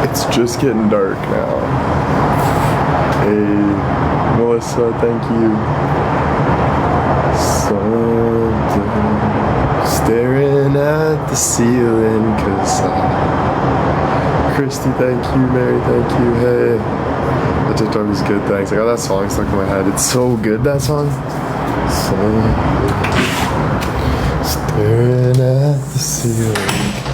It's just getting dark now. Hey, Melissa, thank you. Something staring at the ceiling, cause Christy, thank you. Mary, thank you. Hey, the TikTok is good, thanks. I got that song stuck in my head. It's so good, that song. Staring at the ceiling.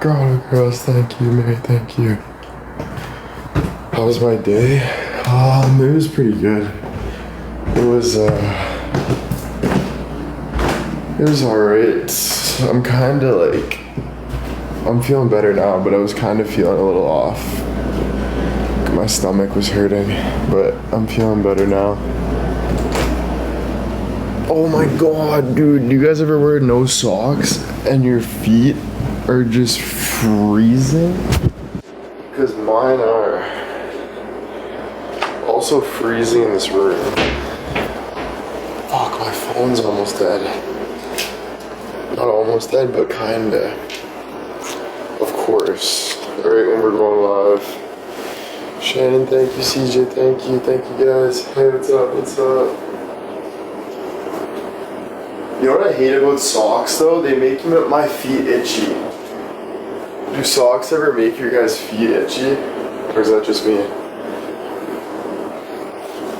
Girls, thank you. Mary, thank you. How was my day? It was pretty good. It was alright. I'm kinda like, I'm feeling better now, but I was kind of feeling a little off. My stomach was hurting, but I'm feeling better now. Oh my god, dude, do you guys ever wear no socks and your feet are just freezing? Because mine are also freezing in this room. Fuck, my phone's almost dead. Not almost dead, but kinda. Of course. Alright, when we're going live. Shannon, thank you. CJ, thank you. Thank you guys. Hey, what's up? What's up? You know what I hate about socks though? They make my feet itchy. Do socks ever make your guys' feet itchy? Or is that just me?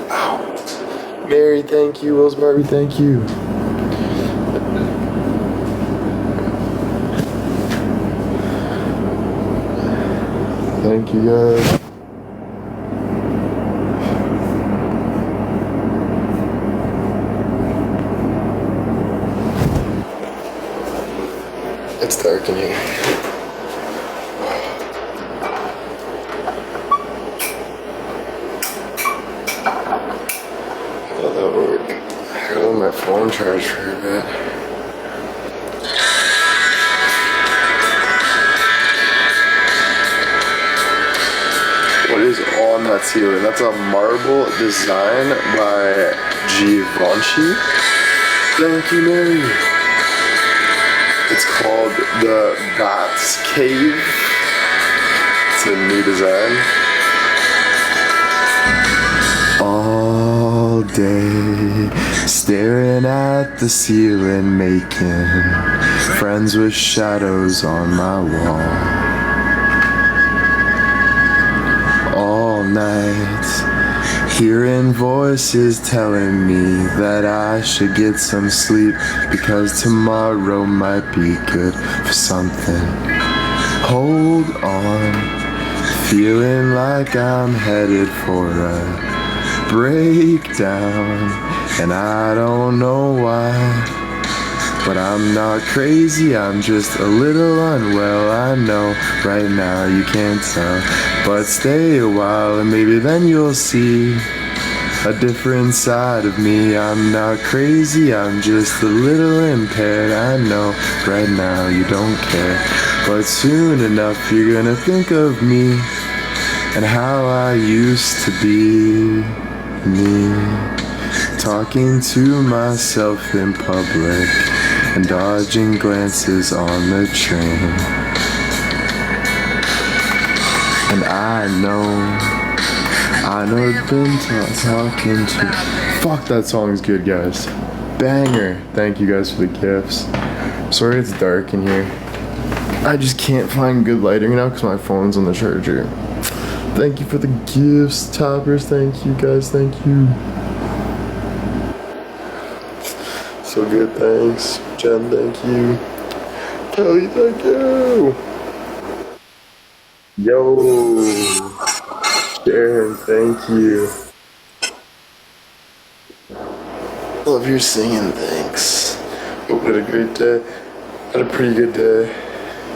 Ow. Mary, thank you. Will's Barbie, thank you. Thank you guys. It's dark in here. How did that work? I gotta let my phone charge for a bit. What is on that ceiling? That's a marble design by Givenchy. Thank you, Mary. It's called the Bats Cave. It's a new design. All day, staring at the ceiling, making friends with shadows on my wall. All night, hearing voices telling me that I should get some sleep because tomorrow might be good for something. Hold on, feeling like I'm headed for a breakdown, and I don't know why. But I'm not crazy, I'm just a little unwell. I know right now you can't tell, but stay a while and maybe then you'll see a different side of me. I'm not crazy, I'm just a little impaired. I know right now you don't care, but soon enough you're gonna think of me and how I used to be me. Talking to myself in public and dodging glances on the train. And I know I've been talking to... Fuck, that song's good, guys. Banger. Thank you guys for the gifts. Sorry it's dark in here. I just can't find good lighting now because my phone's on the charger. Thank you for the gifts, toppers. Thank you guys, thank you. So good, thanks. Jen, thank you. Kelly, thank you. Yo. Sharon, thank you. Love your singing, thanks. Hope you had a great day. Had a pretty good day.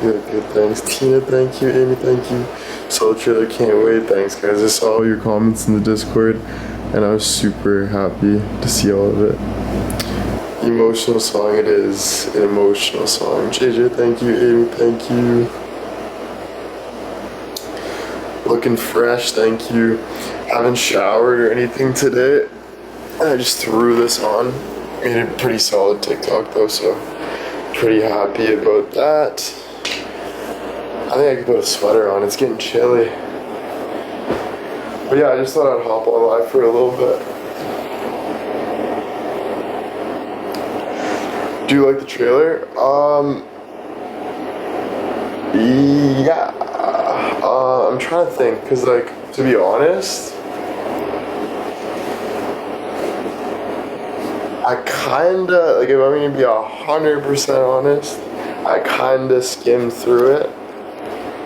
You had good, thanks. Tina, thank you. Amy, thank you. Soul Trailer, can't wait. Thanks, guys. I saw all your comments in the Discord, and I was super happy to see all of it. Emotional song it is. An emotional song. JJ, thank you. Amy, thank you. Looking fresh, thank you. Haven't showered or anything today. I just threw this on. Made a pretty solid TikTok though, so pretty happy about that. I think I could put a sweater on. It's getting chilly. But yeah, I just thought I'd hop on live for a little bit. Do you like the trailer? Yeah. I'm trying to think, cause like, to be honest, I kinda, like, if I'm gonna be 100% honest, I kinda skimmed through it.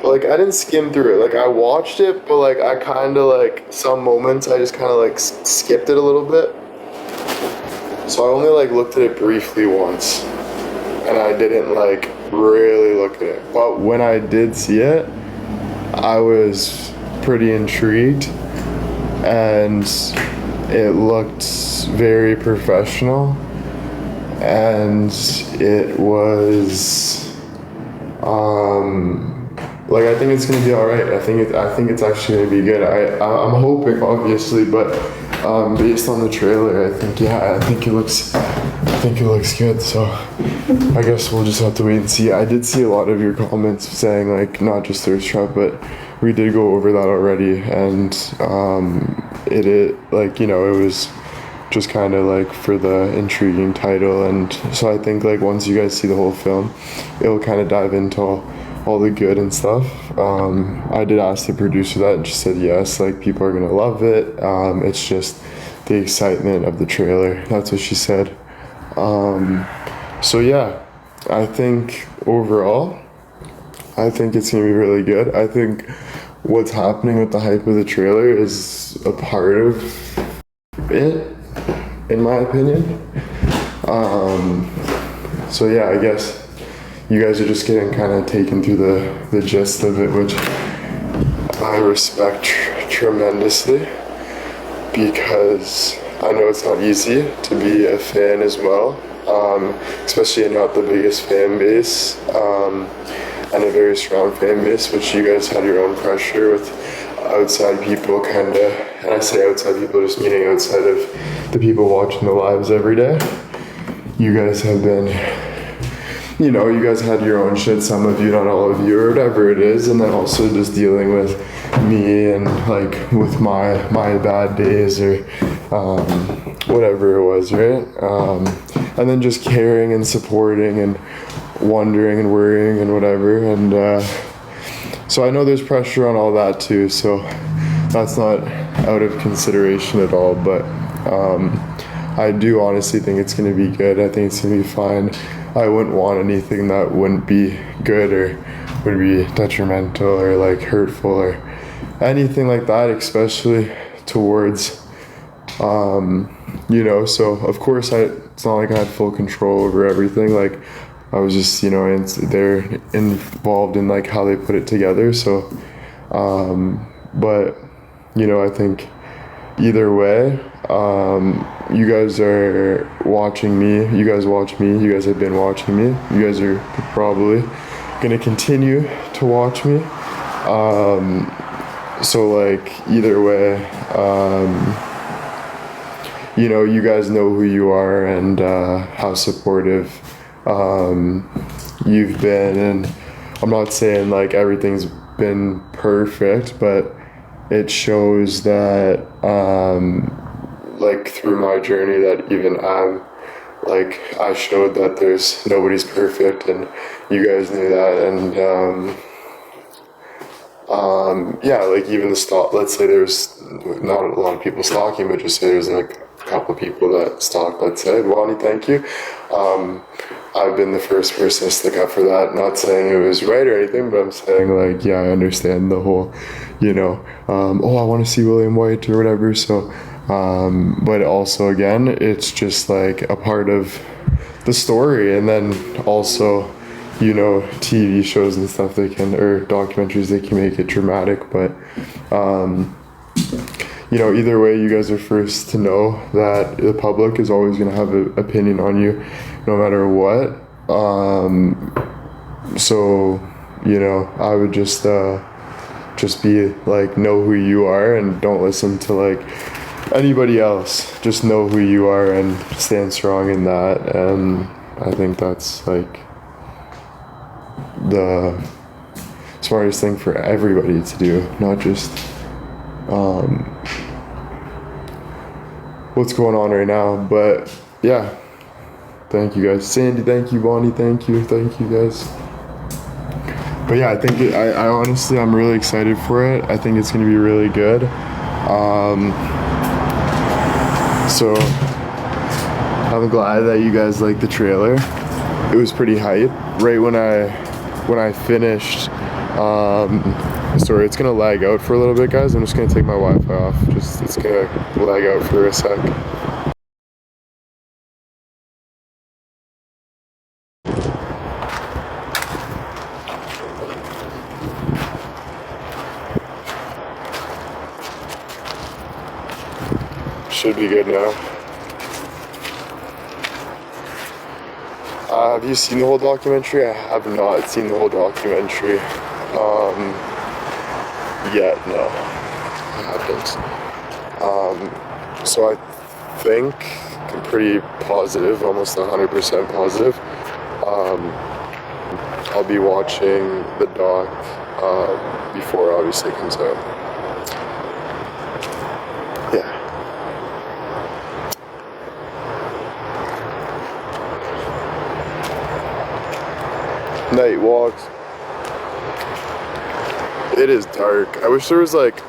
But, like, I didn't skim through it. Like, I watched it, but, like, I kinda, like, some moments I just kinda, like, skipped it a little bit. So I only, like, looked at it briefly once. And I didn't, like, really look at it. But when I did see it, I was pretty intrigued. And it looked very professional, and it was like, I think it's gonna be all right. I think it's actually gonna be good. I'm hoping, obviously, but based on the trailer, I think it looks good. So I guess we'll just have to wait and see. I did see a lot of your comments saying, like, not just Thirst Trap, but we did go over that already, and it like, you know, it was just kind of like for the intriguing title. And so I think, like, once you guys see the whole film, it'll kind of dive into all the good and stuff. I did ask the producer that, and she said yes, like, people are gonna love it. It's just the excitement of the trailer. That's what she said. So yeah, I think overall, I think it's gonna be really good. I think what's happening with the hype of the trailer is a part of it, in my opinion. So yeah, I guess you guys are just getting kind of taken through the gist of it, which I respect tremendously, because I know it's not easy to be a fan as well, especially not the biggest fan base, and a very strong fan base, which you guys had your own pressure with outside people, kind of, and I say outside people just meaning outside of the people watching the lives every day. You guys have been, you know, you guys had your own shit, some of you, not all of you, or whatever it is, and then also just dealing with me and, like, with my bad days, or whatever it was, right? And then just caring and supporting and wondering and worrying and whatever, and so I know there's pressure on all that too, so that's not out of consideration at all, but I do honestly think it's going to be good. I think it's going to be fine. I wouldn't want anything that wouldn't be good or would be detrimental or, like, hurtful or anything like that, especially towards you know, so of course it's not like I had full control over everything. Like, I was just, you know, they're involved in, like, how they put it together. So, but, you know, I think either way, you guys are watching me. You guys watch me. You guys have been watching me. You guys are probably going to continue to watch me. So, like, either way, you know, you guys know who you are and how supportive you've been, and I'm not saying, like, everything's been perfect, but it shows that like, through my journey, that even I showed that there's nobody's perfect, and you guys knew that, and yeah, like, even the stalk, let's say there's not a lot of people stalking, but just say there's, like, a couple people that stalk, let's say. Lonnie, thank you. I've been the first person to stick up for that. Not saying it was right or anything, but I'm saying, like, yeah, I understand the whole, you know, oh, I want to see William White or whatever. So, but also, again, it's just, like, a part of the story. And then also, you know, TV shows and stuff, they can, or documentaries, they can make it dramatic. But, you know, either way, you guys are first to know that the public is always going to have an opinion on you, no matter what. So, you know, I would just be, like, know who you are and don't listen to, like, anybody else. Just know who you are and stand strong in that. And I think that's, like, the smartest thing for everybody to do, not just what's going on right now. But yeah, thank you guys. Sandy, thank you. Bonnie, thank you guys. But yeah, I think I honestly, I'm really excited for it. I think it's gonna be really good. So I'm glad that you guys liked the trailer. It was pretty hype. Right when I finished, sorry, it's gonna lag out for a little bit, guys. I'm just gonna take my Wi-Fi off. It's gonna lag out for a sec. Should be good now. Have you seen the whole documentary? I have not seen the whole documentary yet, no. I haven't. So I think I'm pretty positive, almost 100% positive. I'll be watching the doc before obviously it comes out. Yeah. Night walks. It is dark. I wish there was like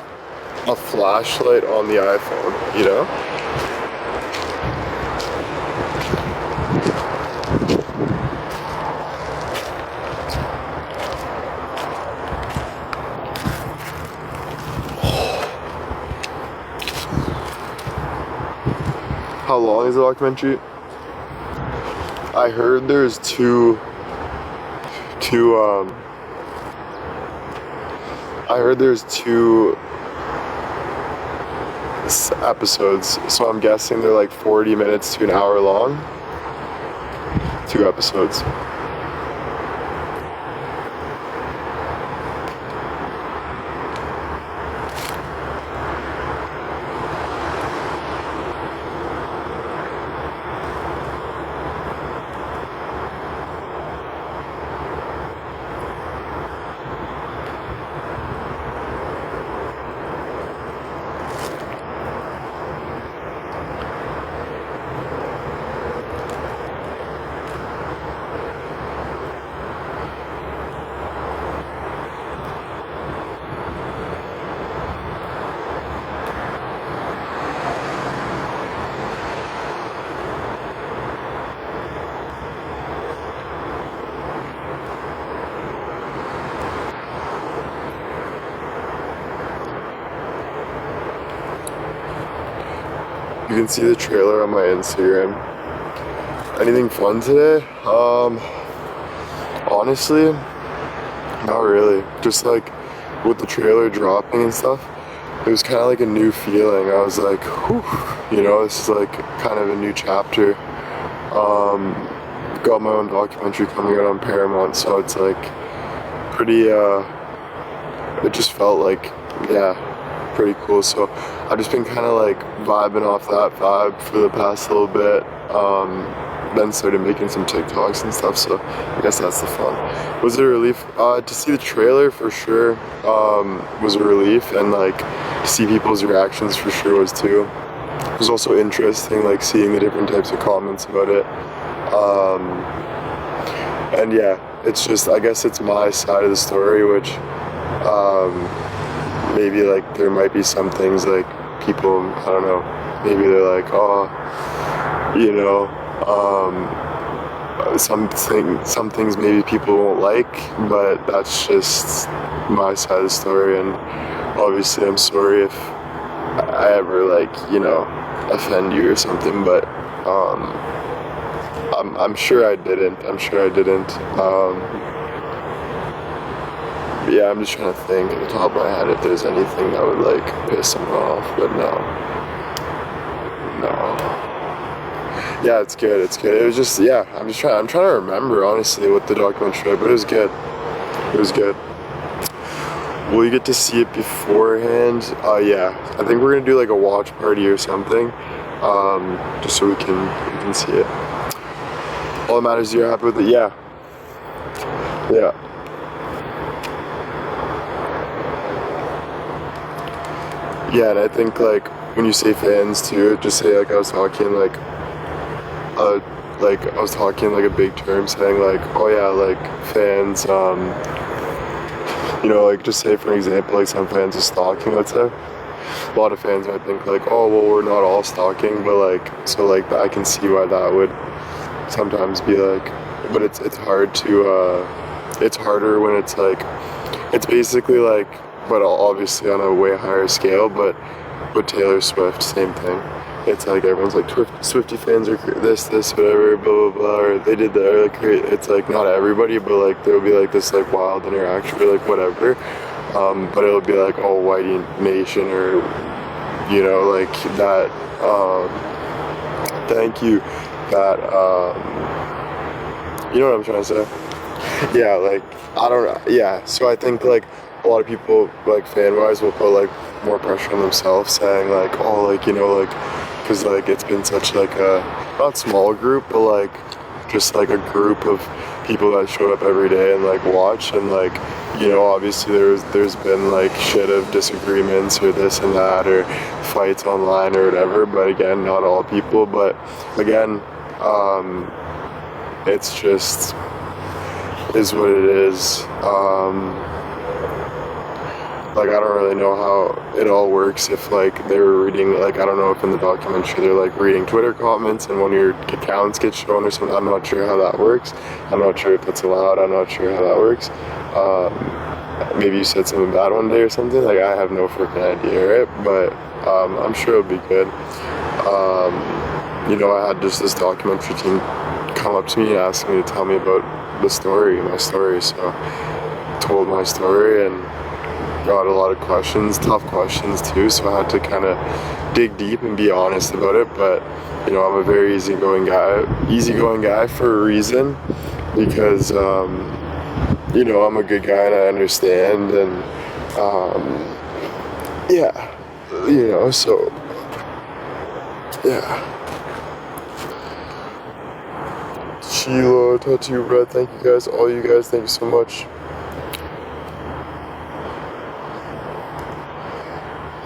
a flashlight on the iPhone, you know? How long is the documentary? I heard there's two episodes, so I'm guessing they're like 40 minutes to an hour long. 2 episodes. You can see the trailer on my Instagram. Anything fun today? Honestly, not really. Just like with the trailer dropping and stuff, it was kind of like a new feeling. I was like, whew, you know, this is like kind of a new chapter. Got my own documentary coming out on Paramount, so it's like pretty, it just felt like, yeah, pretty cool. So I've just been kind of like vibing off that vibe for the past little bit. Then started making some TikToks and stuff, so I guess that's the fun. Was it a relief? To see the trailer for sure was a relief, and like to see people's reactions for sure was too. It was also interesting, like seeing the different types of comments about it. And yeah, it's just, I guess it's my side of the story, which maybe like there might be some things like people, I don't know, maybe they're like, oh, you know, some things maybe people won't like, but that's just my side of the story. And obviously I'm sorry if I ever like, you know, offend you or something, but I'm sure I didn't. Yeah, I'm just trying to think at the top of my head if there's anything that would like piss someone off, but no. Yeah, it's good. It was just, yeah, I'm trying to remember honestly what the documentary, but it was good. Will you get to see it beforehand? Yeah, I think we're gonna do like a watch party or something, just so we can see it. All that matters is you're happy with it. Yeah. Yeah, and I think like when you say fans too, just say like I was talking like I was talking like a big term, saying like, oh yeah, like fans, like just say for example, like some fans are stalking, let's say. A lot of fans might think like, oh well, we're not all stalking, but like, so like I can see why that would sometimes be like, but it's hard to, it's harder when it's like, it's basically like, but obviously on a way higher scale, but with Taylor Swift, same thing. It's like everyone's like Swiftie fans are this, whatever, blah blah blah, or they did that, or like it's like not everybody, but like there'll be like this like wild interaction, or like whatever. But it'll be like all Whitey Nation, or like that. Thank you. That you know what I'm trying to say? Yeah, like I don't know. Yeah, so I think like a lot of people like fan wise will put like more pressure on themselves, saying like, oh, like like because like it's been such like a not small group, but like just like a group of people that showed up every day and like watch, and like obviously there's been like shit of disagreements or this and that or fights online or whatever, but again, not all people, but again, it's just is what it is. Like I don't really know how it all works, if like they were reading, like I don't know if in the documentary they're like reading Twitter comments and one of your accounts gets shown or something. I'm not sure how that works. I'm not sure if that's allowed. I'm not sure how that works. Maybe you said something bad one day or something, like I have no freaking idea, right? But I'm sure it'll be good. I had just this documentary team come up to me and ask me to tell me about my story, so I told my story and got a lot of questions, tough questions too, so I had to kind of dig deep and be honest about it. But I'm a very easygoing guy for a reason, because I'm a good guy and I understand, and so yeah. Sheila, Tattoo Red, thank you guys, all you guys, thank you so much.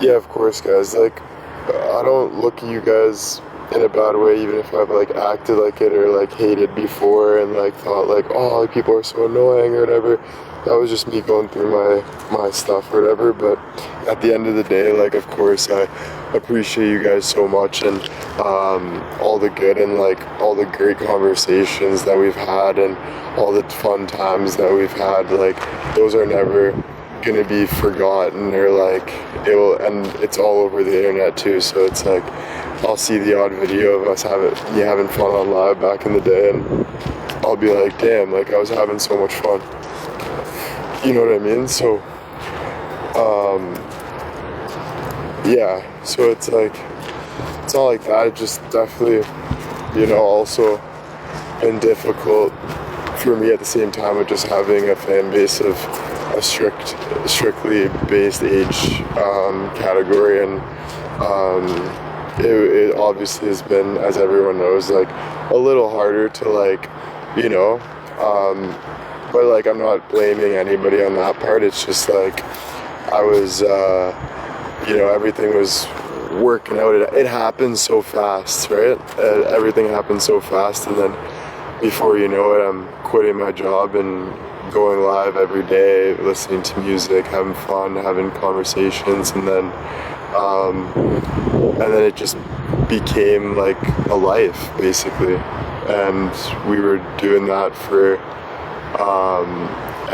Yeah, of course, guys, like, I don't look at you guys in a bad way, even if I've, like, acted like it or, like, hated before and, like, thought, like, oh, like, people are so annoying or whatever. That was just me going through my stuff or whatever, but at the end of the day, like, of course, I appreciate you guys so much, and all the good and, like, all the great conversations that we've had and all the fun times that we've had, like, those are never gonna be forgotten, or like and it's all over the internet too, so it's like I'll see the odd video of us having fun on live back in the day, and I'll be like, damn, like I was having so much fun, you know what I mean? So yeah, so it's like it's not like that. It just definitely also been difficult for me at the same time of just having a fan base of a strictly based age category, and it obviously has been, as everyone knows, like a little harder to like but like I'm not blaming anybody on that part. It's just like I was everything was working out. It happened so fast, right? Everything happened so fast, and then before you know it, I'm quitting my job and going live every day, listening to music, having fun, having conversations, and then it just became like a life, basically. And we were doing that for,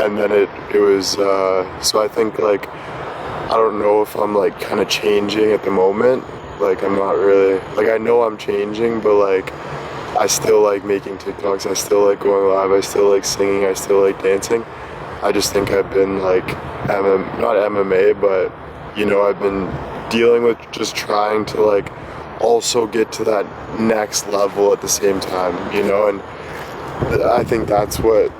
and then it was, so I think like, I don't know if I'm like kind of changing at the moment. Like I'm not really, like I know I'm changing, but like I still like making TikToks, I still like going live, I still like singing, I still like dancing. I just think I've been like, not MMA, but I've been dealing with just trying to like also get to that next level at the same time, and I think that's what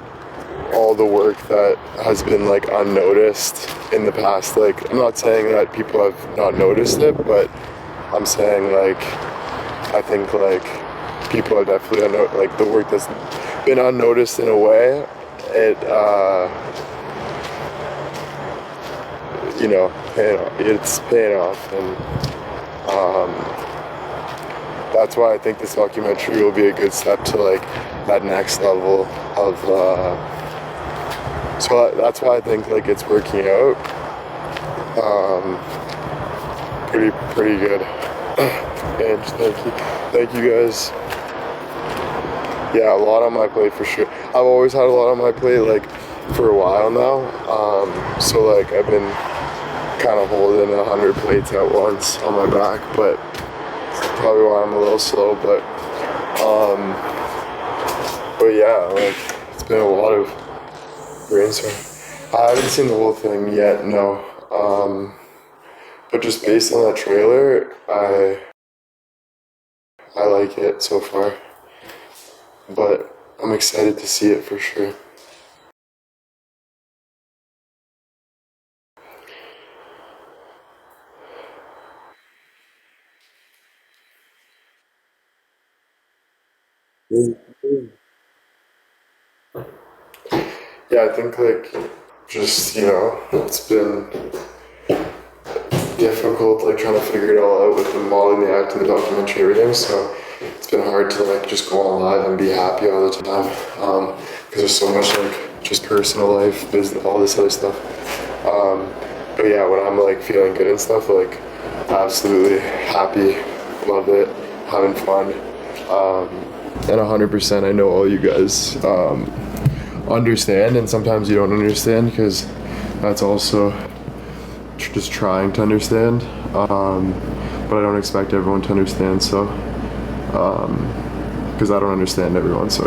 all the work that has been like unnoticed in the past, like I'm not saying that people have not noticed it, but I'm saying like I think like people are definitely like the work that's been unnoticed in a way. It it's paying off, and that's why I think this documentary will be a good step to like that next level of. So that's why I think like it's working out. Pretty good. And thank you guys. Yeah, a lot on my plate for sure. I've always had a lot on my plate like for a while now. So like I've been kind of holding 100 plates at once on my back, but probably why I'm a little slow. But yeah, like it's been a lot of brainstorming. I haven't seen the whole thing yet, no. But just based on that trailer, I like it so far. But I'm excited to see it for sure. Yeah, I think like just it's been difficult like trying to figure it all out with the modeling, the acting, the documentary, everything. So it's been hard to like just go on live and be happy all the time because there's so much like just personal life, business, all this other stuff. But yeah, when I'm like feeling good and stuff, like absolutely happy, love it, having fun, and 100% I know all you guys understand, and sometimes you don't understand because that's also just trying to understand, but I don't expect everyone to understand, so because I don't understand everyone, so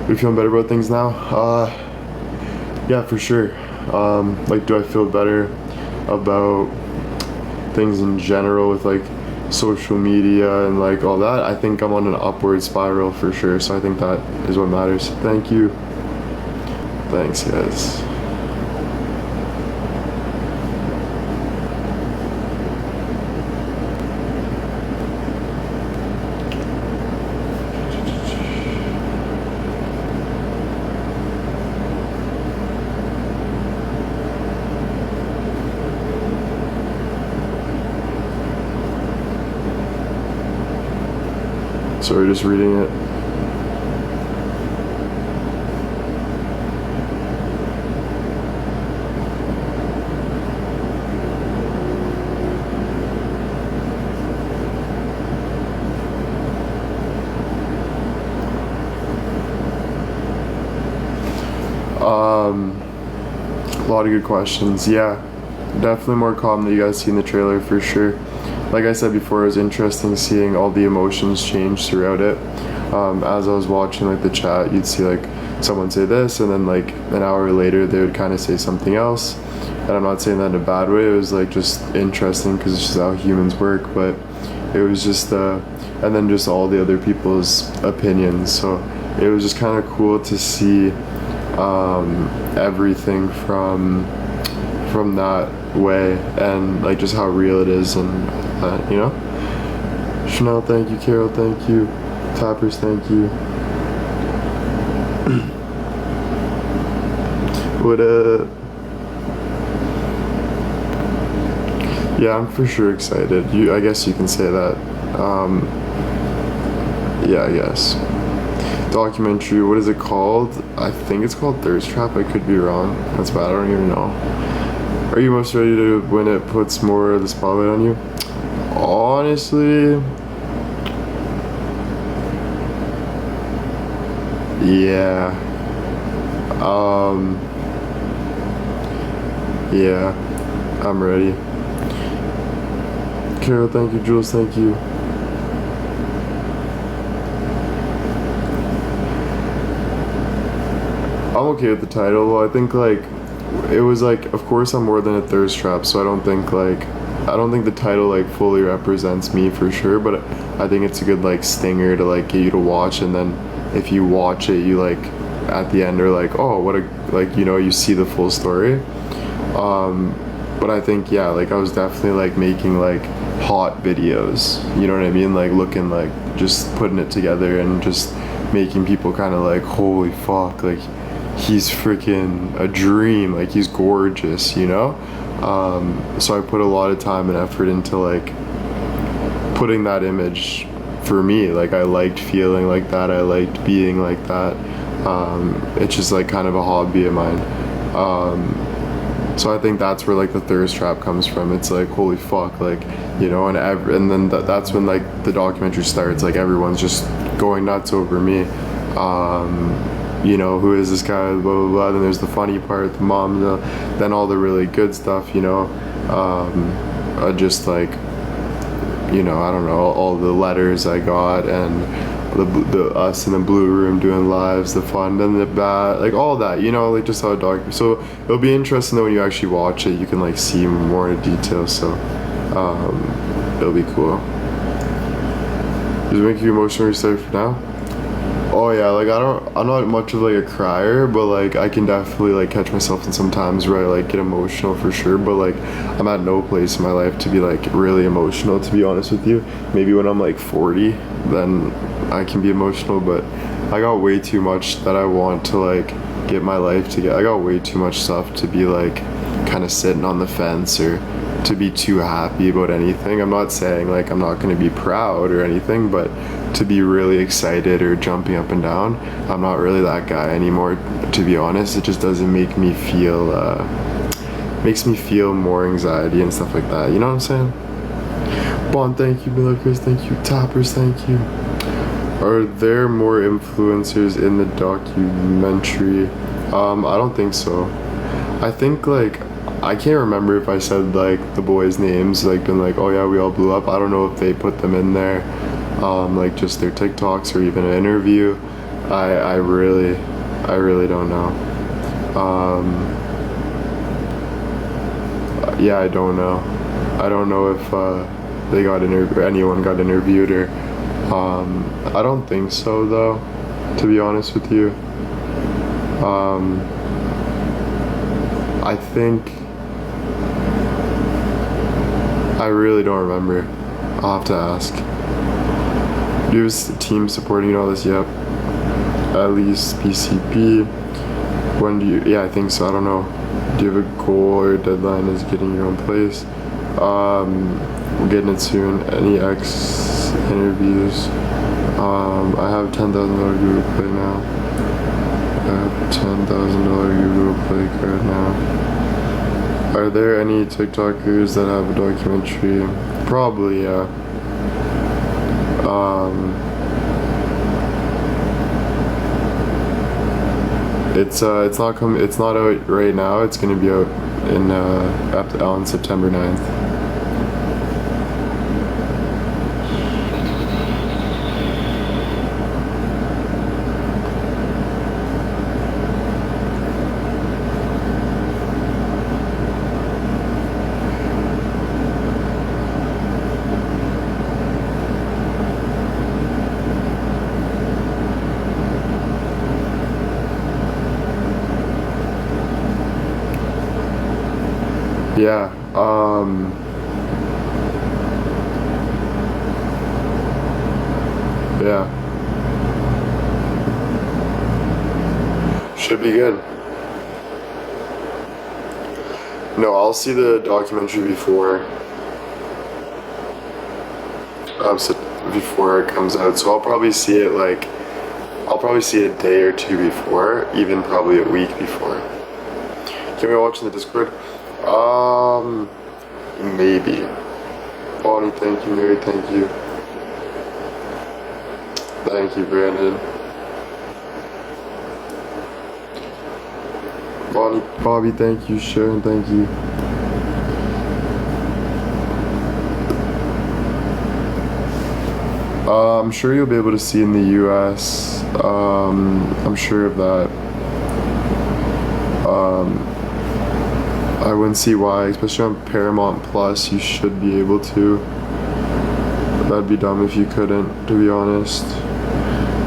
we feeling better about things now. Yeah, for sure. Like, do I feel better about things in general with like social media and like all that? I think I'm on an upward spiral for sure, so I think that is what matters. Thank you. Thanks, guys. Sorry, just reading it. A lot of good questions. Yeah, definitely more calm than you guys see in the trailer for sure. Like I said before, it was interesting seeing all the emotions change throughout it. As I was watching like the chat, you'd see like someone say this, and then like an hour later they would kind of say something else. And I'm not saying that in a bad way. It was like just interesting because it's just how humans work. But it was just and then just all the other people's opinions. So it was just kind of cool to see everything from that way, and like just how real it is, and Chanel, thank you. Carol, thank you. Tappers, thank you. What yeah, I'm for sure excited. I guess you can say that. Yeah, I guess. Documentary, what is it called? I think it's called Thirst Trap. I could be wrong. That's bad. I don't even know. Are you most ready to when it puts more of the spotlight on you? Honestly, yeah. Yeah, I'm ready. Carol, thank you. Jules, thank you. I'm okay with the title. Well, I think like it was like, of course I'm more than a thirst trap, so I don't think the title like fully represents me for sure, but I think it's a good like stinger to like get you to watch, and then if you watch it, you like at the end are like, oh, what a, like, you see the full story. But I think, yeah, like I was definitely like making like hot videos, you know what I mean, like looking like just putting it together and just making people kind of like, holy fuck, like he's freaking a dream. Like, he's gorgeous, you know? So I put a lot of time and effort into like putting that image for me. Like, I liked feeling like that, I liked being like that. It's just like kind of a hobby of mine. So I think that's where like the thirst trap comes from. It's like, holy fuck, like, you know, and then that's when like the documentary starts. Like, everyone's just going nuts over me. You know, who is this guy, blah blah blah. Then there's the funny part, the mom, then all the really good stuff, you know. Just like, you know, I don't know, all the letters I got, and the us in the blue room doing lives, the fun, then the bad, like all that, you know, like just how dark. So it'll be interesting though when you actually watch it, you can like see more in detail. So it'll be cool. Does it make you emotionally excited for now? Oh yeah, like I'm not much of like a crier, but like I can definitely like catch myself in some times where I like get emotional for sure, but like I'm at no place in my life to be like really emotional, to be honest with you. Maybe when I'm like 40, then I can be emotional, but I got way too much that I want to like get my life together. I got way too much stuff to be like kind of sitting on the fence or to be too happy about anything. I'm not saying like I'm not going to be proud or anything, but to be really excited or jumping up and down, I'm not really that guy anymore, to be honest. It just doesn't make me feel makes me feel more anxiety and stuff like that, you know what I'm saying? Bond, thank you. Miller Chris, thank you. Tappers, thank you. Are there more influencers in the documentary? I don't think so. I think like I can't remember if I said like the boys' names, like been like, oh yeah, we all blew up. I don't know if they put them in there, like just their TikToks or even an interview. I really don't know. Yeah, I don't know. I don't know if they got anyone got interviewed or. I don't think so though, to be honest with you. I think I really don't remember. I'll have to ask. There's a team supporting all this, yep. At least PCP. When do you, yeah, I think so, I don't know. Do you have a goal or a deadline as getting your own place? We're getting it soon. Any X interviews? I have $10,000 Google Play now. I have $10,000 Google Play card now. Are there any TikTokers that have a documentary? Probably, yeah. It's not out right now. It's gonna be out on September 9th. Yeah, yeah. Should be good. No, I'll see the documentary before before it comes out, so I'll probably see it a day or two before, even probably a week before. Can we watch in the Discord? Maybe. Bonnie, thank you. Mary, thank you. Thank you, Brandon. Bobby, thank you. Sharon, thank you. I'm sure you'll be able to see in the US. I'm sure of that. I wouldn't see why, especially on Paramount Plus, you should be able to. That'd be dumb if you couldn't, to be honest.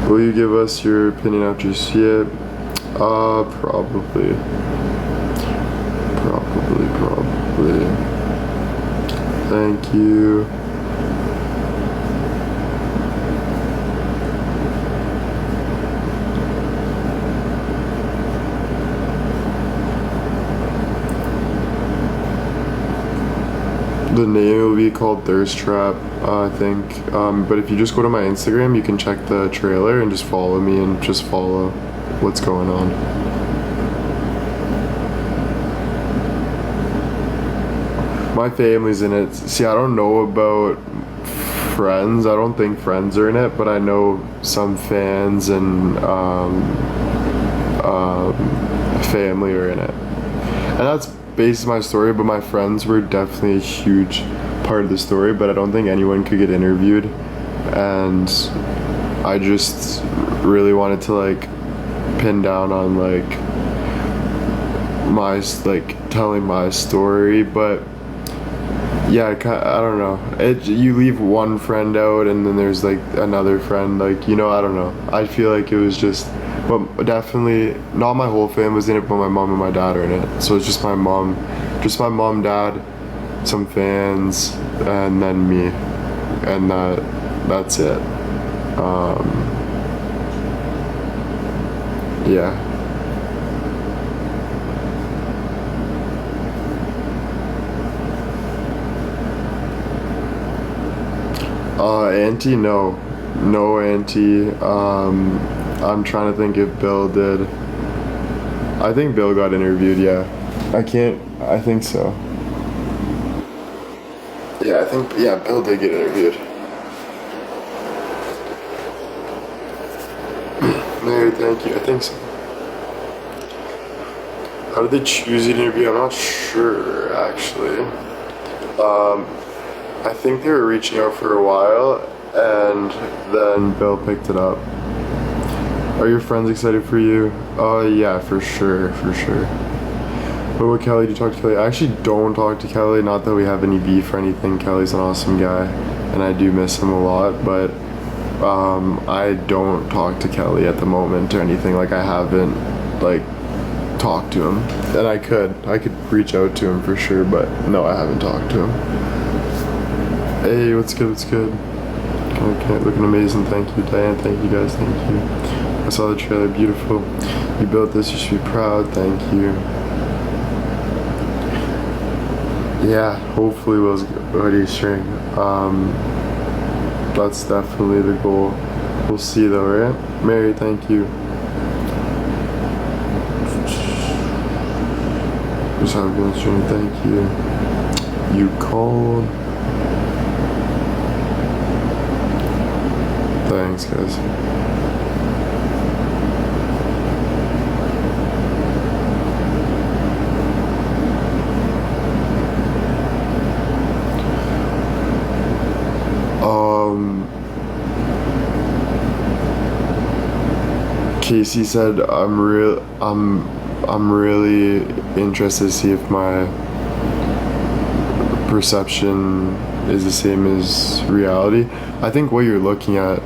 Will you give us your opinion after you see it? Probably. Thank you. The name will be called Thirst Trap, I think. But if you just go to my Instagram, you can check the trailer and just follow me and just follow what's going on. My family's in it. See, I don't know about Friends. I don't think Friends are in it, but I know some fans and family are in it. And that's based my story, but my friends were definitely a huge part of the story, but I don't think anyone could get interviewed. And I just really wanted to like pin down on like my like telling my story, but yeah, I don't know. You leave one friend out, and then there's like another friend. Like, you know, I don't know. I feel like it was just, but definitely not my whole family was in it, but my mom and my dad are in it. So it's just my mom, dad, some fans, and then me, and that's it. Yeah. Auntie, no. No Auntie. I'm trying to think if Bill did. I think Bill got interviewed, yeah. I think so. Yeah, Bill did get interviewed. Mary, thank you. I think so. How did they choose you to interview? I'm not sure, actually. I think they were reaching out for a while, and then Bill picked it up. Are your friends excited for you? Oh, yeah, for sure. What about Kelly? Do you talk to Kelly? I actually don't talk to Kelly, not that we have any beef or anything. Kelly's an awesome guy, and I do miss him a lot, but I don't talk to Kelly at the moment or anything. Like, I haven't, like, talked to him. And I could reach out to him for sure, but no, I haven't talked to him. Hey, what's good? Okay, looking amazing. Thank you, Diane. Thank you, guys. Thank you. I saw the trailer. Beautiful. You built this. You should be proud. Thank you. Yeah, hopefully Will's hoodie string. That's definitely the goal. We'll see though, right? Mary, thank you. Just have a good stream. Thank you. You called. Thanks, guys. Casey said I'm really interested to see if my perception is the same as reality. I think what you're looking at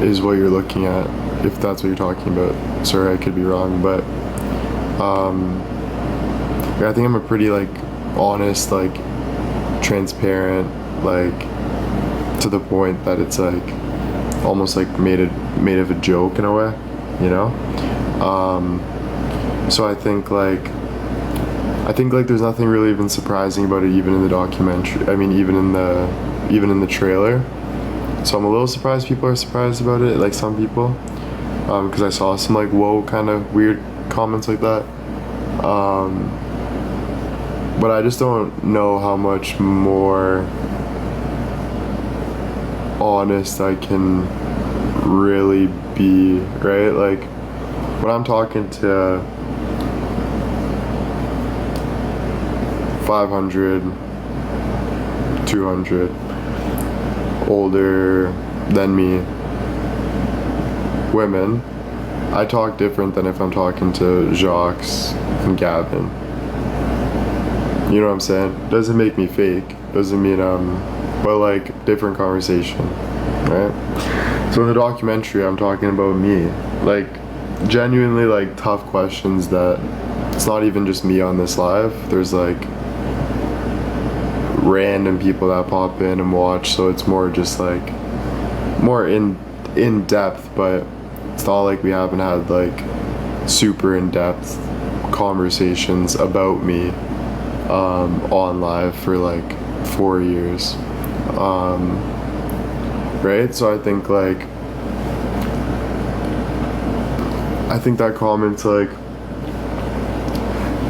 is what you're looking at, if that's what you're talking about. Sorry, I could be wrong, but I think I'm a pretty like honest, like transparent, like to the point that it's like almost like made of a joke in a way, you know. So I think like there's nothing really even surprising about it, even in the documentary. I mean, even in the trailer. So I'm a little surprised people are surprised about it, like some people, because I saw some like whoa kind of weird comments like that. But I just don't know how much more honest I can really be, right? Like when I'm talking to 500, 200 older than me women, I talk different than if I'm talking to Jacques and Gavin. You know what I'm saying? Doesn't make me fake. Doesn't mean but like different conversation, right? So in the documentary, I'm talking about me, like genuinely like tough questions that it's not even just me on this live. There's like random people that pop in and watch, so it's more just like more in depth, but it's not like we haven't had like super in-depth conversations about me on live for like 4 years. Right? So I think that comment's like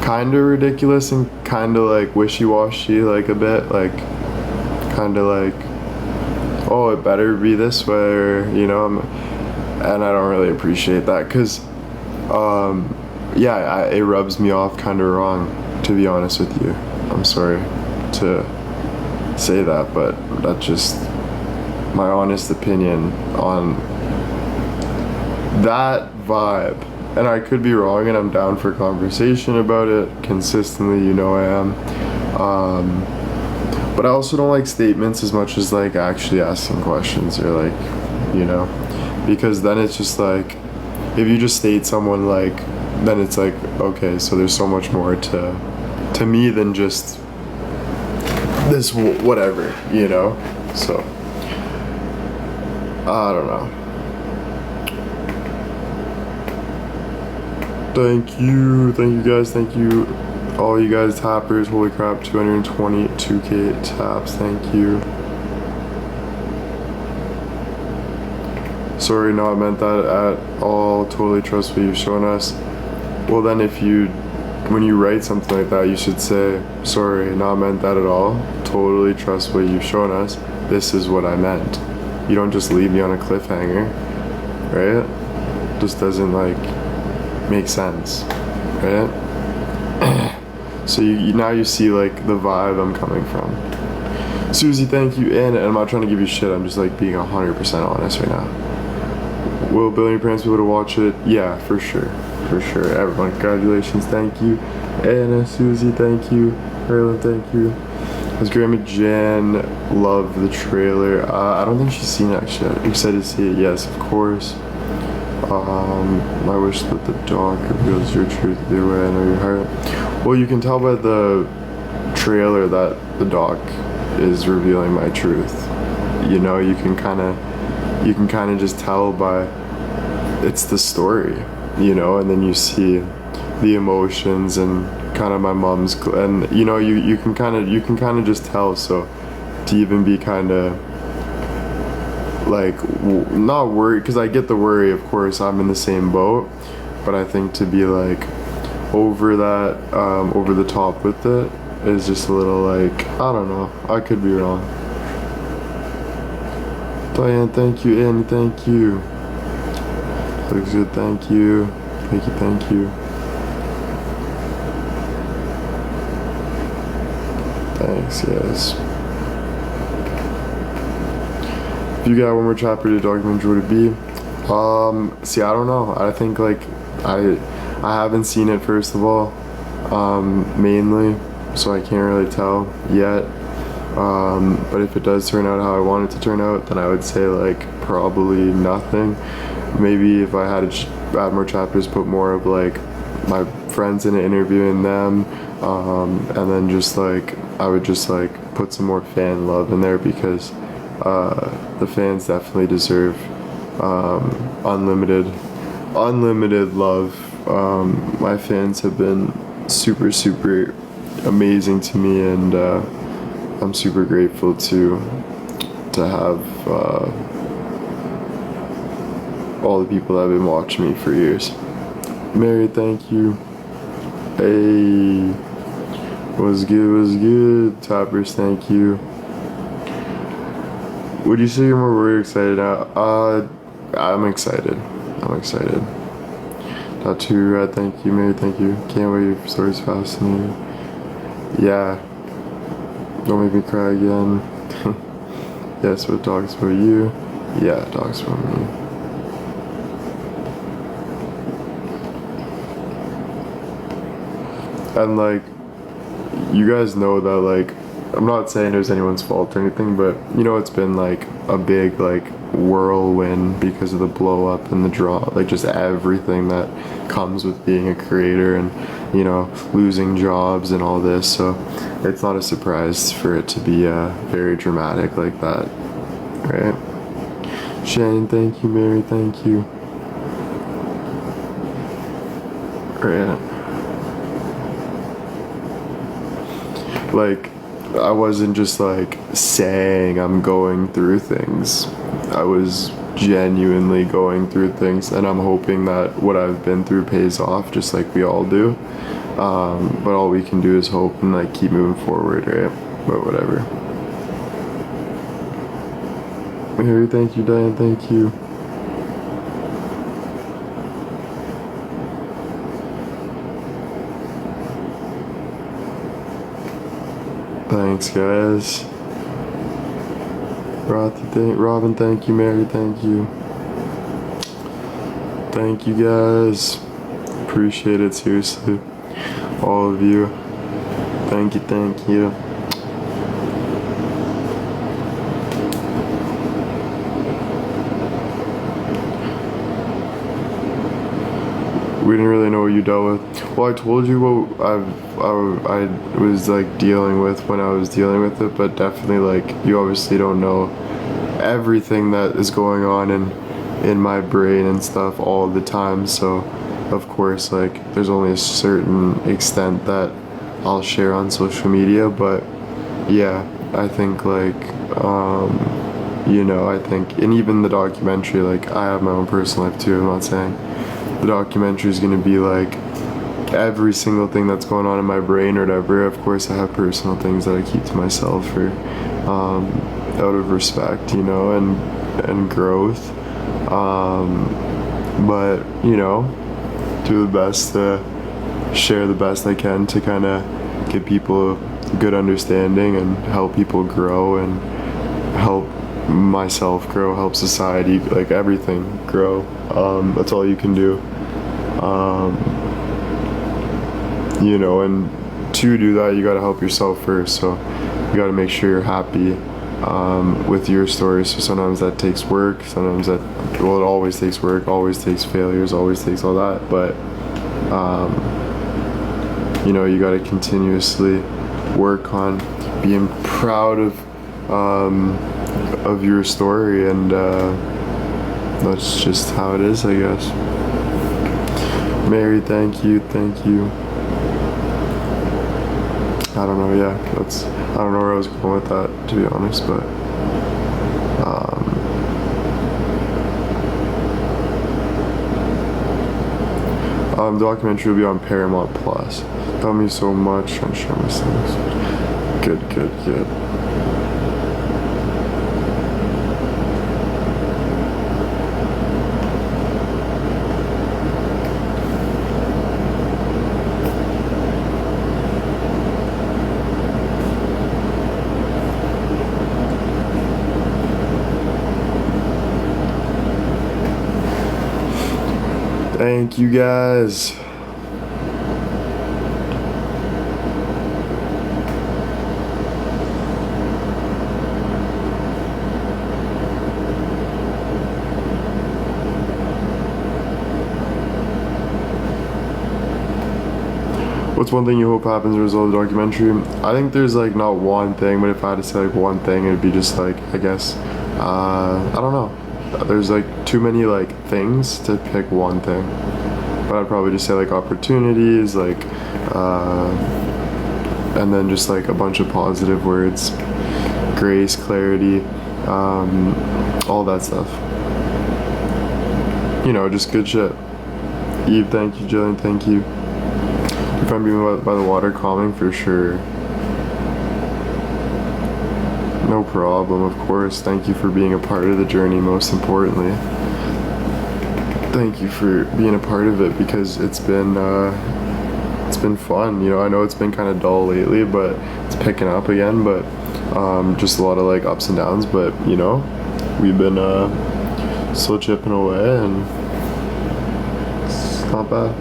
kind of ridiculous and kind of like wishy-washy, like a bit, like kind of like, oh, it better be this way, or and I don't really appreciate that, because yeah, it rubs me off kind of wrong, to be honest with you. I'm sorry to say that, but that's just my honest opinion on that vibe. And I could be wrong, and I'm down for conversation about it consistently, I am. But I also don't like statements as much as like actually asking questions, or like, because then it's just like, if you just state someone, like, then it's like, okay, so there's so much more to me than just this whatever, so I don't know. Thank you guys, thank you all you guys tappers. Holy crap, 222k taps, thank you. Sorry, not meant that at all. Totally trust what you've shown us. Well, then when you write something like that, you should say, sorry, not meant that at all. Totally trust what you've shown us. This is what I meant. You don't just leave me on a cliffhanger, right? Just doesn't like make sense, right? So now you see like the vibe I'm coming from. Susie, thank you, and I'm not trying to give you shit. I'm just like being 100% honest right now. Will Billy and parents be able to watch it? Yeah, for sure. Everyone, congratulations, thank you. Anna, Susie, thank you. Erlen, thank you. Has Grandma Jan loved the trailer? I don't think she's seen it actually. I'm excited to see it. Yes, of course. I wish that the dog reveals your truth the way I know your heart. Well, you can tell by the trailer that the dog is revealing my truth. You can kind of just tell by it's the story, and then you see the emotions and kind of my mom's, and you can kind of just tell. So to even be kind of like not worried, because I get the worry, of course, I'm in the same boat, but I think to be like over that, over the top with it is just a little like, I don't know, I could be wrong. Diane, thank you. Annie, thank you. Looks good, thank you. Thank you. Thanks, yes. If you got one more chapter to document, would it be? See, I don't know. I think like I haven't seen it, first of all, mainly, so I can't really tell yet. But if it does turn out how I want it to turn out, then I would say like probably nothing. Maybe if I had to add more chapters, put more of like my friends in it, interviewing them, and then just like I would just like put some more fan love in there, because the fans definitely deserve unlimited love. My fans have been super amazing to me, and I'm super grateful to have all the people that have been watching me for years. Mary, thank you. Hey, what's good? Toppers, thank you. Would you say you're more worried or excited now? I'm excited. Not too red, thank you. Mary, thank you. Can't wait, your story's fascinating. Yeah. Don't make me cry again. Yes, what talks about you? Yeah, it talks about me. And like, you guys know that like, I'm not saying it was anyone's fault or anything, but it's been like a big like whirlwind because of the blow up and the draw, like just everything that comes with being a creator, and losing jobs and all this. So it's not a surprise for it to be very dramatic like that, right? Shannon, thank you. Mary, thank you. Right. Like, I wasn't just like saying I'm going through things. I was genuinely going through things, and I'm hoping that what I've been through pays off, just like we all do. But all we can do is hope and like keep moving forward, right? But whatever. Harry, thank you, Diane, thank you. Thanks, guys. Robin, thank you. Mary, thank you. Thank you, guys. Appreciate it, seriously. All of you. Thank you, thank you. We didn't really know what you dealt with. Well, I told you what I was like dealing with when I was dealing with it, but definitely like you obviously don't know everything that is going on in my brain and stuff all the time. So of course like there's only a certain extent that I'll share on social media, but yeah, I think like you know, I think, and even the documentary, like I have my own personal life too. I'm not saying the documentary is going to be like every single thing that's going on in my brain or whatever. Of course I have personal things that I keep to myself for out of respect, you know, and growth, but you know, do the best to share the best I can to kind of give people a good understanding and help people grow and help myself grow, help society, like everything grow. That's all you can do. You know, and to do that you got to help yourself first, so you got to make sure you're happy with your story. So sometimes that takes work, sometimes that, well, it always takes work, always takes failures, always takes all that, but you know, you got to continuously work on being proud of your story, and that's just how it is, I guess. Mary, thank you. I don't know, yeah, I don't know where I was going with that, to be honest, but the documentary will be on Paramount Plus. Help me so much, trying to share my things. Good. Thank you, guys. What's one thing you hope happens as a result of the documentary? I think there's like not one thing, but if I had to say like one thing, it'd be just like, I guess, I don't know. There's like too many like things to pick one thing, but I'd probably just say like opportunities, like and then just like a bunch of positive words, grace, clarity, all that stuff, you know, just good shit. Eve, thank you. Jillian, thank you. If I'm being by the water, calming for sure. No problem, of course. Thank you for being a part of the journey, most importantly. Thank you for being a part of it, because it's been fun. You know, I know it's been kind of dull lately, but it's picking up again, but just a lot of like ups and downs, but you know, we've been still chipping away, and it's not bad.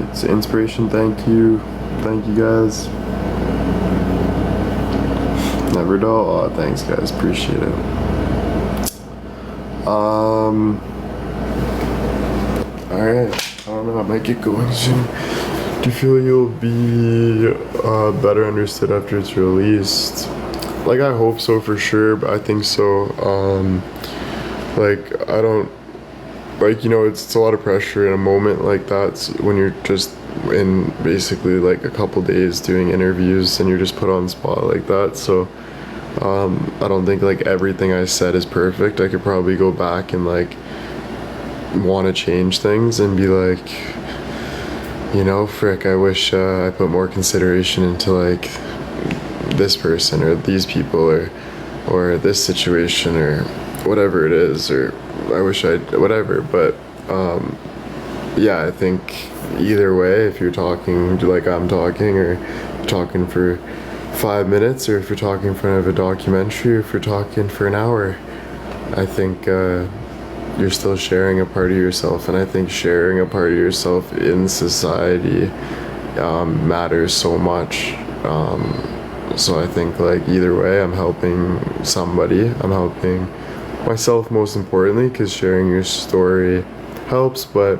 It's inspiration, thank you guys. Never dull. Oh, thanks guys, appreciate it. Alright, I don't know, I might get going soon. Do you feel you'll be better understood after it's released? Like, I hope so for sure, but I think so. Like, I don't, like, you know, it's a lot of pressure in a moment like that when you're just in basically like a couple days doing interviews, and you're just put on the spot like that. So I don't think like everything I said is perfect. I could probably go back and like want to change things and be like, you know, frick, I wish I put more consideration into like this person or these people or this situation or whatever it is, or I wish I whatever. But yeah, I think either way, if you're talking like I'm talking, or talking for 5 minutes, or if you're talking in front of a documentary, or if you're talking for an hour, I think you're still sharing a part of yourself. And I think sharing a part of yourself in society matters so much. So I think like either way, I'm helping somebody. I'm helping myself most importantly, because sharing your story helps. But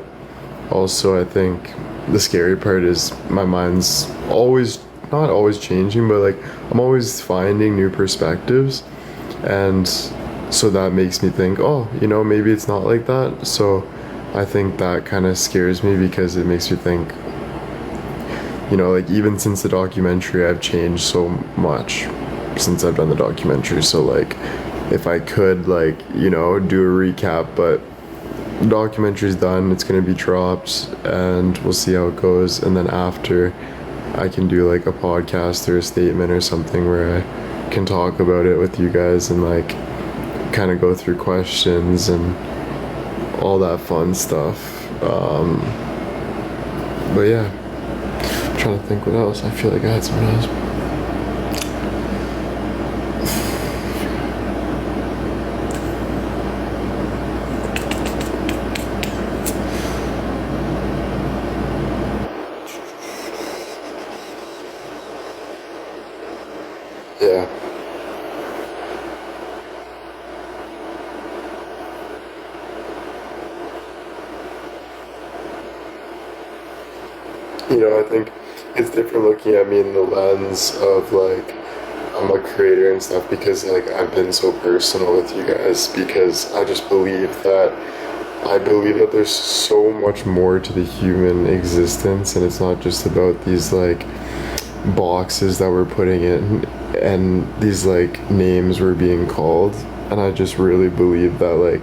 also I think the scary part is my mind's always, not always changing, but like I'm always finding new perspectives. And so that makes me think, oh, you know, maybe it's not like that. So I think that kind of scares me, because it makes me think, you know, like even since the documentary, I've changed so much since I've done the documentary. So like if I could like, you know, do a recap, but the documentary's done, it's gonna be dropped, and we'll see how it goes. And then after, I can do like a podcast or a statement or something where I can talk about it with you guys and like kind of go through questions and all that fun stuff. But yeah, I'm trying to think what else. I feel like I had something else. Yeah. You know, I think it's different looking at me in the lens of like I'm a creator and stuff, because like I've been so personal with you guys, because I believe that there's so much more to the human existence, and it's not just about these like boxes that we're putting in and these like names we're being called. And I just really believe that like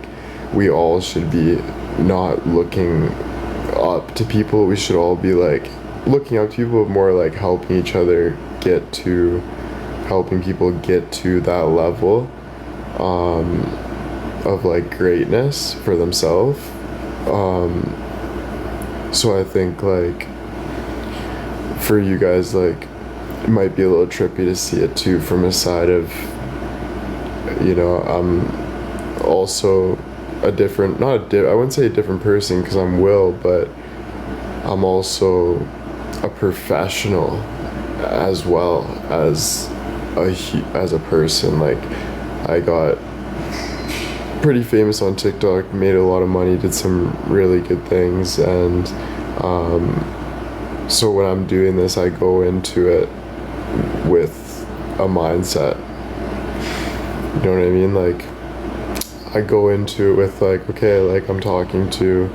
we all should be not looking up to people. We should all be like looking up to people, more like helping each other get to, helping people get to that level of like greatness for themselves. So I think like for you guys, like it might be a little trippy to see it too from a side of, you know, I'm also a different, I wouldn't say a different person, because I'm Will, but I'm also a professional as well as a person. Like I got pretty famous on TikTok, made a lot of money, did some really good things, and so when I'm doing this, I go into it with a mindset. You know what I mean? Like I go into it with like, okay, like I'm talking to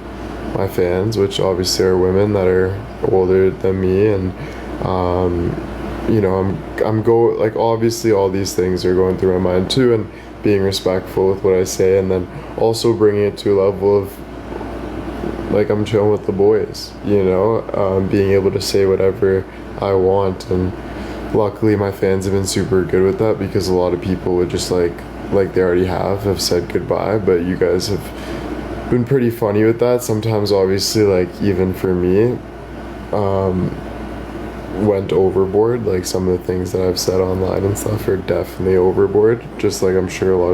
my fans, which obviously are women that are older than me, and you know, like obviously all these things are going through my mind too, and being respectful with what I say, and then also bringing it to a level of like I'm chilling with the boys, you know, being able to say whatever I want. And luckily my fans have been super good with that, because a lot of people would just like they already have said goodbye, but you guys have been pretty funny with that. Sometimes obviously like even for me went overboard, like some of the things that I've said online and stuff are definitely overboard, just like I'm sure a lot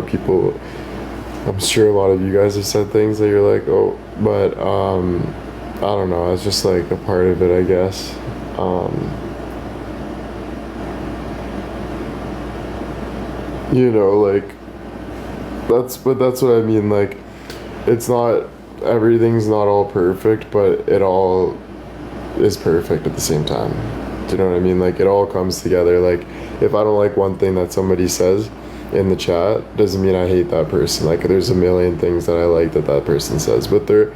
of you guys have said things that you're like, oh, but I don't know, it's just like a part of it, I guess. You know, like that's what I mean, like it's not, everything's not all perfect, but it all is perfect at the same time. Do you know what I mean? Like it all comes together. Like if I don't like one thing that somebody says in the chat, doesn't mean I hate that person. Like there's a million things that I like that person says, but there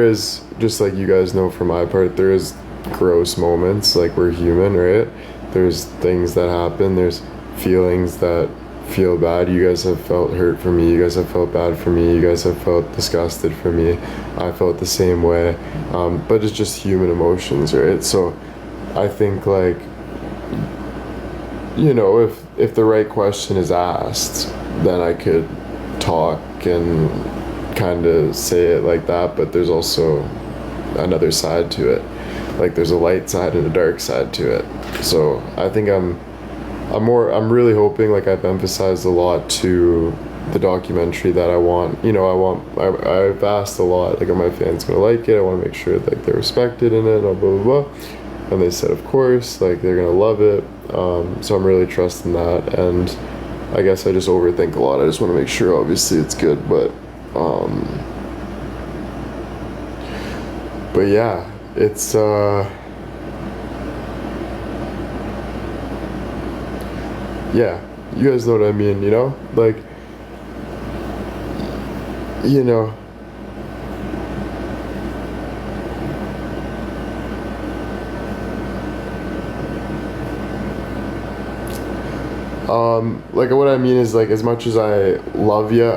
is, just like you guys know, for my part, there is gross moments, like we're human, right? There's things that happen, there's feelings that feel bad. You guys have felt hurt for me, you guys have felt bad for me, you guys have felt disgusted for me. I felt the same way. But it's just human emotions, right? So I think, like, you know, if the right question is asked, then I could talk and kind of say it like that. But there's also another side to it. Like, there's a light side and a dark side to it. So I think I'm really hoping, like I've emphasized a lot to the documentary, that I've asked a lot, like, are my fans gonna like it? I want to make sure, like, they're respected in it, blah blah blah. And they said, of course, like, they're gonna love it. So I'm really trusting that, and I guess I just overthink a lot. I just want to make sure, obviously, it's good, but yeah, it's yeah, you guys know what I mean, you know? Like, you know, like, what I mean is, like, as much as I love you,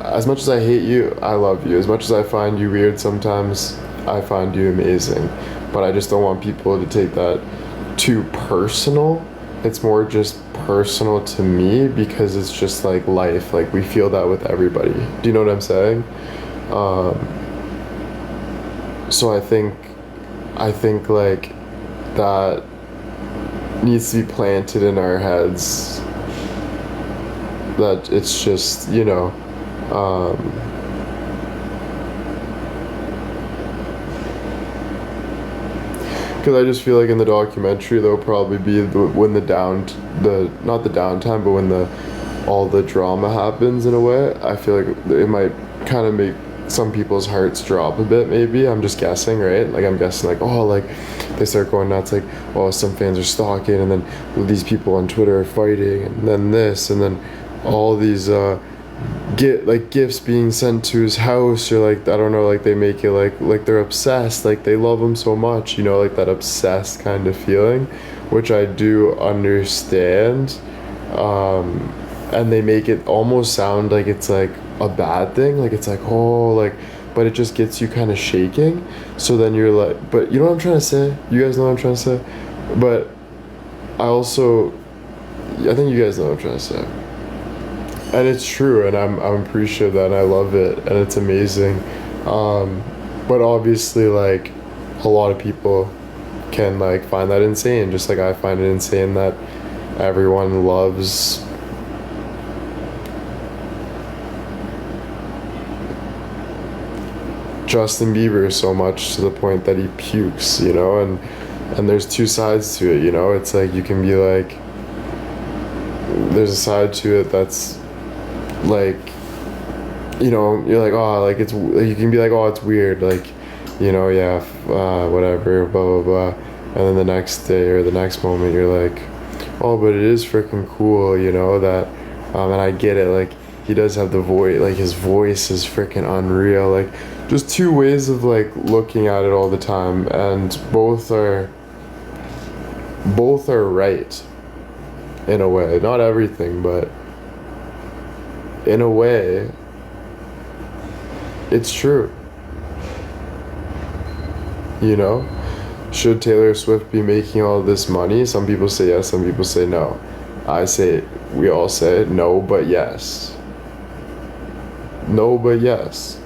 as much as I hate you, I love you. As much as I find you weird sometimes, I find you amazing. But I just don't want people to take that too personal. It's more just personal to me, because it's just like life. Like, we feel that with everybody. Do you know what I'm saying? So I think like that needs to be planted in our heads, that it's just, because I just feel like in the documentary, there'll probably be when the not the downtime, but when the all the drama happens, in a way, I feel like it might kind of make some people's hearts drop a bit, maybe. I'm just guessing, right? Like, I'm guessing, like, oh, like, they start going nuts, like, oh, some fans are stalking, and then these people on Twitter are fighting, and then this, and then all these gifts being sent to his house, or, like, I don't know, like, they make it like they're obsessed, like they love him so much, like that obsessed kind of feeling, which I do understand. And they make it almost sound like it's like a bad thing, like it's like, oh, like, but it just gets you kind of shaking. So then you're like, but you know what I'm trying to say? You guys know what I'm trying to say? But I think you guys know what I'm trying to say. And it's true, and I'm appreciative of that, and I love it, and it's amazing. But obviously, like, a lot of people can, like, find that insane, just like I find it insane that everyone loves Justin Bieber so much, to the point that he pukes, and there's two sides to it, it's like, you can be like, there's a side to it that's like, you're like, oh, like, it's, you can be like, oh, it's weird, like, yeah, whatever, blah blah blah, and then the next day or the next moment you're like, oh, but it is freaking cool, that, and I get it, like, he does have the voice, like, his voice is freaking unreal, like, just two ways of, like, looking at it all the time, and both are right, in a way. Not everything, but in a way, it's true. Should Taylor Swift be making all this money? Some people say yes, some people say no. We all say no, but yes. No, but yes.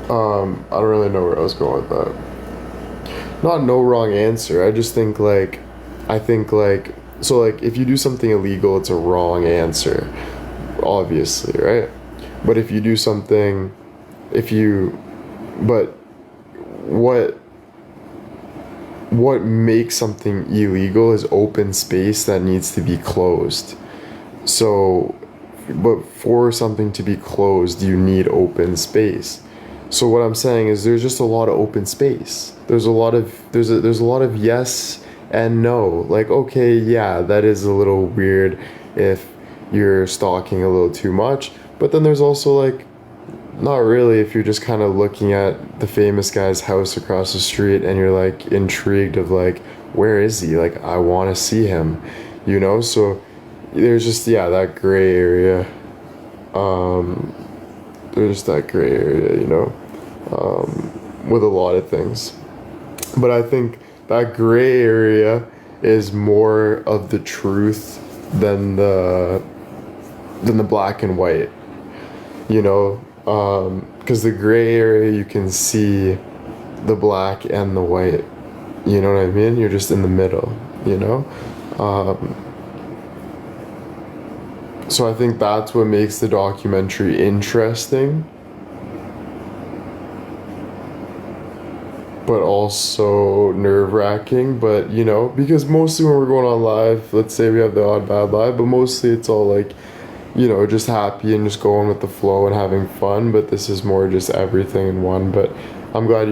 I don't really know where I was going with that. Not no wrong answer. I just think, like, so, like, if you do something illegal, it's a wrong answer, obviously, right? But if you do something, but what makes something illegal is open space that needs to be closed. So, but for something to be closed, you need open space. So what I'm saying is, there's just a lot of open space. There's a lot of yes and no. Like, okay, yeah, that is a little weird if you're stalking a little too much. But then there's also, like, Not really, if you're just kind of looking at the famous guy's house across the street and you're like intrigued of like, where is he? Like, I want to see him, you know? So there's just, yeah, that gray area. There's that gray area, you know, with a lot of things. But I think that gray area is more of the truth than the black and white, you know, because the gray area you can see the black and the white, you know what I mean? You're just in the middle, you know. So I think that's what makes the documentary interesting, but also nerve-wracking. But you know, because mostly when we're going on live, let's say we have the odd bad live, but mostly it's all like, you know, just happy and just going with the flow and having fun. But this is more just everything in one. But I'm glad